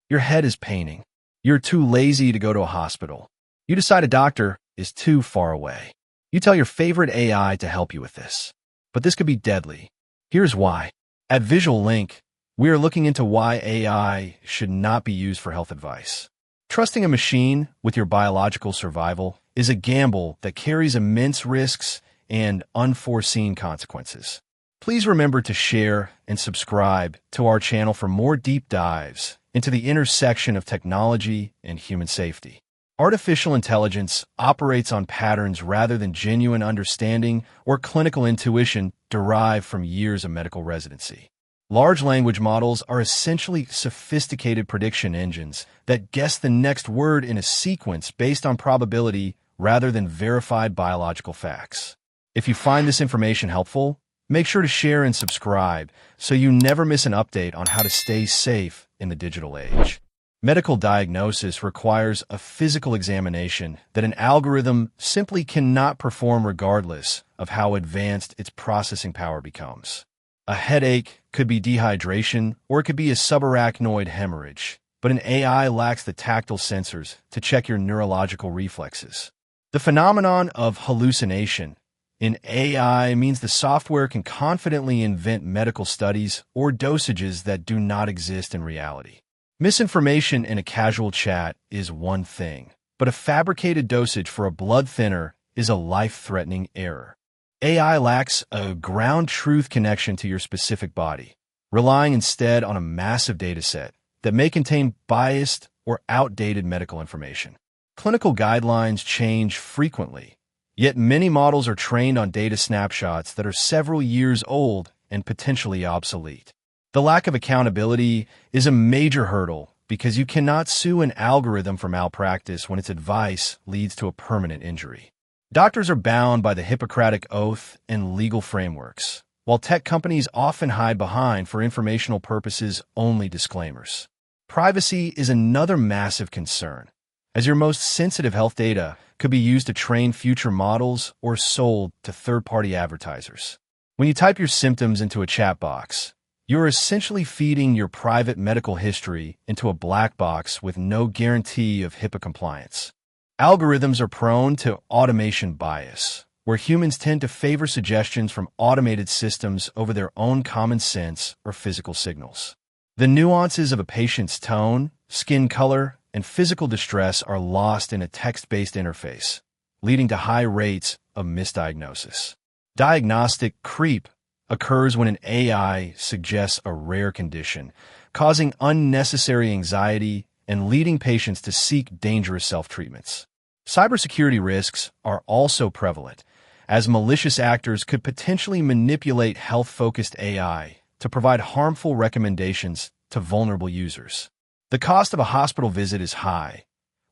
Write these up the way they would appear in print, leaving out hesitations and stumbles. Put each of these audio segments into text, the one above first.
Your head is paining. You're too lazy to go to a hospital. You decide a doctor is too far away. You tell your favorite AI to help you with this. But this could be deadly. Here's why. At Visual Link, we are looking into why AI should not be used for health advice. Trusting a machine with your biological survival is a gamble that carries immense risks and unforeseen consequences. Please remember to share and subscribe to our channel for more deep dives into the intersection of technology and human safety. Artificial intelligence operates on patterns rather than genuine understanding or clinical intuition derived from years of medical residency. Large language models are essentially sophisticated prediction engines that guess the next word in a sequence based on probability rather than verified biological facts. If you find this information helpful, make sure to share and subscribe so you never miss an update on how to stay safe in the digital age. Medical diagnosis requires a physical examination that an algorithm simply cannot perform regardless of how advanced its processing power becomes. A headache could be dehydration, or it could be a subarachnoid hemorrhage, but an AI lacks the tactile sensors to check your neurological reflexes. The phenomenon of hallucination in AI means the software can confidently invent medical studies or dosages that do not exist in reality. Misinformation in a casual chat is one thing, but a fabricated dosage for a blood thinner is a life-threatening error. AI lacks a ground truth connection to your specific body, relying instead on a massive dataset that may contain biased or outdated medical information. Clinical guidelines change frequently, yet many models are trained on data snapshots that are several years old and potentially obsolete. The lack of accountability is a major hurdle because you cannot sue an algorithm for malpractice when its advice leads to a permanent injury. Doctors are bound by the Hippocratic Oath and legal frameworks, while tech companies often hide behind, for informational purposes, only disclaimers. Privacy is another massive concern, as your most sensitive health data could be used to train future models or sold to third-party advertisers. When you type your symptoms into a chat box, you're essentially feeding your private medical history into a black box with no guarantee of HIPAA compliance. Algorithms are prone to automation bias, where humans tend to favor suggestions from automated systems over their own common sense or physical signals. The nuances of a patient's tone, skin color, and physical distress are lost in a text-based interface, leading to high rates of misdiagnosis. Diagnostic creep occurs when an AI suggests a rare condition, causing unnecessary anxiety and leading patients to seek dangerous self-treatments. Cybersecurity risks are also prevalent, as malicious actors could potentially manipulate health-focused AI to provide harmful recommendations to vulnerable users. The cost of a hospital visit is high,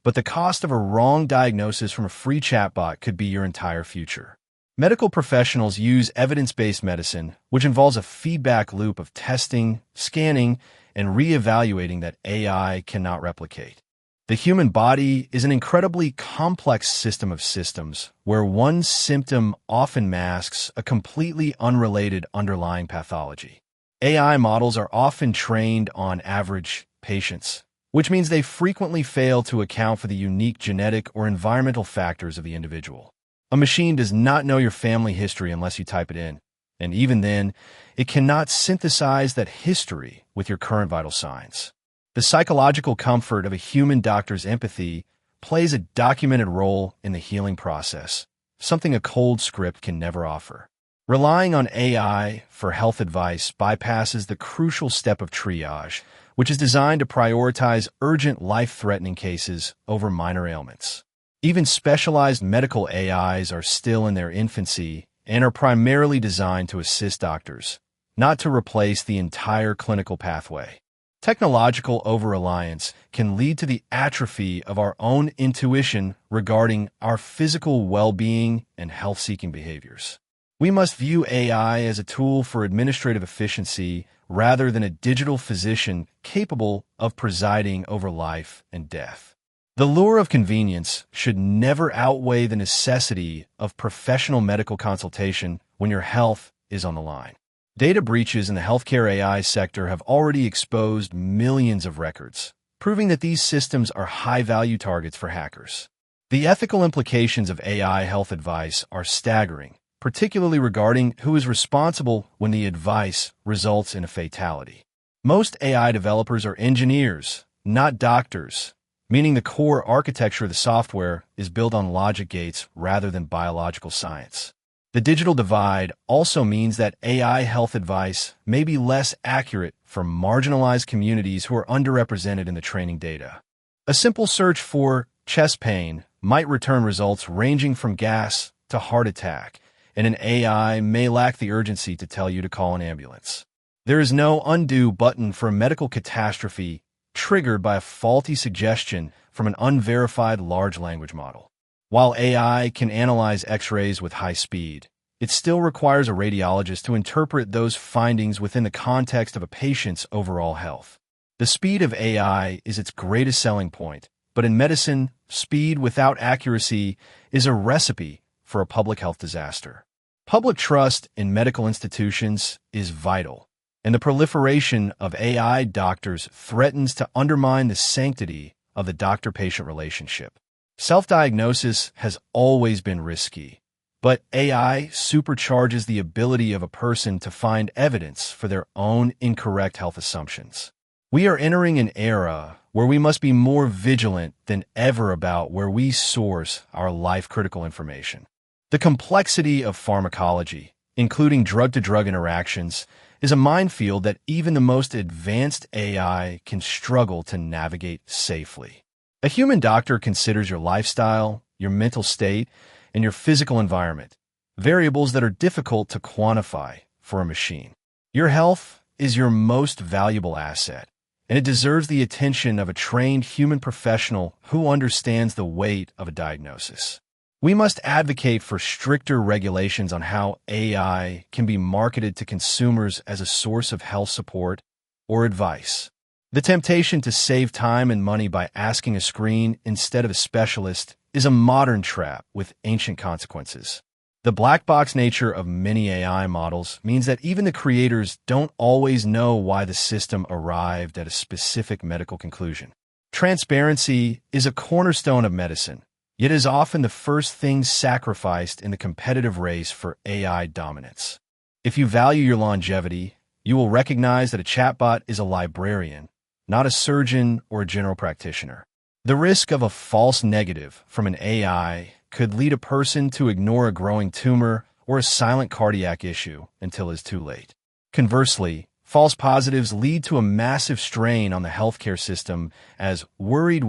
but the cost of a wrong diagnosis from a free chatbot could be your entire future. Medical professionals use evidence-based medicine, which involves a feedback loop of testing, scanning, and re-evaluating that AI cannot replicate. The human body is an incredibly complex system of systems where one symptom often masks a completely unrelated underlying pathology. AI models are often trained on average patients, which means they frequently fail to account for the unique genetic or environmental factors of the individual. A machine does not know your family history unless you type it in, and even then, it cannot synthesize that history with your current vital signs. The psychological comfort of a human doctor's empathy plays a documented role in the healing process, something a cold script can never offer. Relying on AI for health advice bypasses the crucial step of triage, which is designed to prioritize urgent life-threatening cases over minor ailments. Even specialized medical AIs are still in their infancy and are primarily designed to assist doctors, not to replace the entire clinical pathway. Technological over-reliance can lead to the atrophy of our own intuition regarding our physical well-being and health-seeking behaviors. We must view AI as a tool for administrative efficiency rather than a digital physician capable of presiding over life and death. The lure of convenience should never outweigh the necessity of professional medical consultation when your health is on the line. Data breaches in the healthcare AI sector have already exposed millions of records, proving that these systems are high-value targets for hackers. The ethical implications of AI health advice are staggering, particularly regarding who is responsible when the advice results in a fatality. Most AI developers are engineers, not doctors, meaning the core architecture of the software is built on logic gates rather than biological science. The digital divide also means that AI health advice may be less accurate for marginalized communities who are underrepresented in the training data. A simple search for chest pain might return results ranging from gas to heart attack, and an AI may lack the urgency to tell you to call an ambulance. There is no undo button for a medical catastrophe triggered by a faulty suggestion from an unverified large language model. While AI can analyze X-rays with high speed, it still requires a radiologist to interpret those findings within the context of a patient's overall health. The speed of AI is its greatest selling point, but in medicine, speed without accuracy is a recipe for a public health disaster. Public trust in medical institutions is vital, and the proliferation of AI doctors threatens to undermine the sanctity of the doctor-patient relationship. Self-diagnosis has always been risky, but AI supercharges the ability of a person to find evidence for their own incorrect health assumptions. We are entering an era where we must be more vigilant than ever about where we source our life-critical information. The complexity of pharmacology, including drug-to-drug interactions, is a minefield that even the most advanced AI can struggle to navigate safely. A human doctor considers your lifestyle, your mental state, and your physical environment, variables that are difficult to quantify for a machine. Your health is your most valuable asset, and it deserves the attention of a trained human professional who understands the weight of a diagnosis. We must advocate for stricter regulations on how AI can be marketed to consumers as a source of health support or advice. The temptation to save time and money by asking a screen instead of a specialist is a modern trap with ancient consequences. The black box nature of many AI models means that even the creators don't always know why the system arrived at a specific medical conclusion. Transparency is a cornerstone of medicine, yet is often the first thing sacrificed in the competitive race for AI dominance. If you value your longevity, you will recognize that a chatbot is a librarian, not a surgeon or a general practitioner. The risk of a false negative from an AI could lead a person to ignore a growing tumor or a silent cardiac issue until it's too late. Conversely, false positives lead to a massive strain on the healthcare system as worried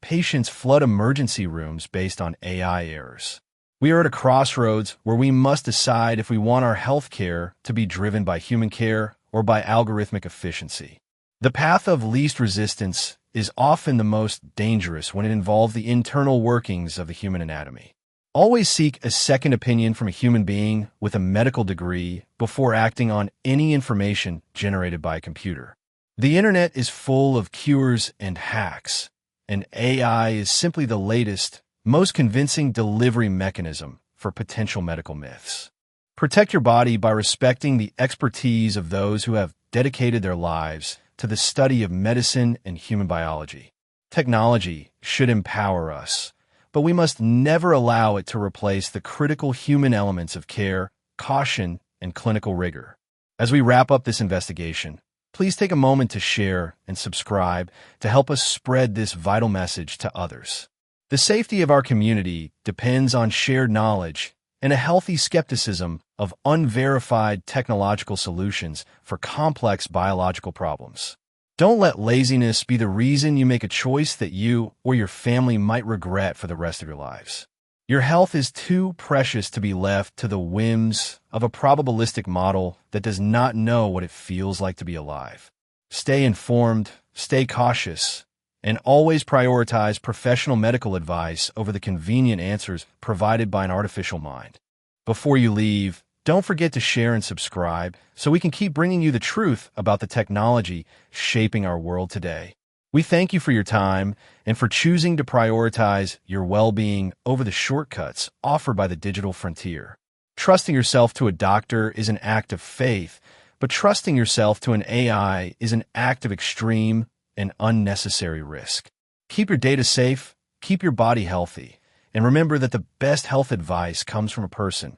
patients flood emergency rooms based on AI errors. We are at a crossroads where we must decide if we want our healthcare to be driven by human care or by algorithmic efficiency. The path of least resistance is often the most dangerous when it involves the internal workings of the human anatomy. Always seek a second opinion from a human being with a medical degree before acting on any information generated by a computer. The internet is full of cures and hacks, and AI is simply the latest, most convincing delivery mechanism for potential medical myths. Protect your body by respecting the expertise of those who have dedicated their lives to the study of medicine and human biology. Technology should empower us, but we must never allow it to replace the critical human elements of care, caution, and clinical rigor. As we wrap up this investigation, please take a moment to share and subscribe to help us spread this vital message to others. The safety of our community depends on shared knowledge and a healthy skepticism of unverified technological solutions for complex biological problems. Don't let laziness be the reason you make a choice that you or your family might regret for the rest of your lives. Your health is too precious to be left to the whims of a probabilistic model that does not know what it feels like to be alive. Stay informed, stay cautious, and always prioritize professional medical advice over the convenient answers provided by an artificial mind. Before you leave, don't forget to share and subscribe so we can keep bringing you the truth about the technology shaping our world today. We thank you for your time and for choosing to prioritize your well-being over the shortcuts offered by the digital frontier. Trusting yourself to a doctor is an act of faith, but trusting yourself to an AI is an act of extreme, an unnecessary risk. Keep your data safe, keep your body healthy, and remember that the best health advice comes from a person,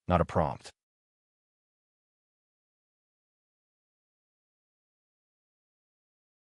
not a prompt.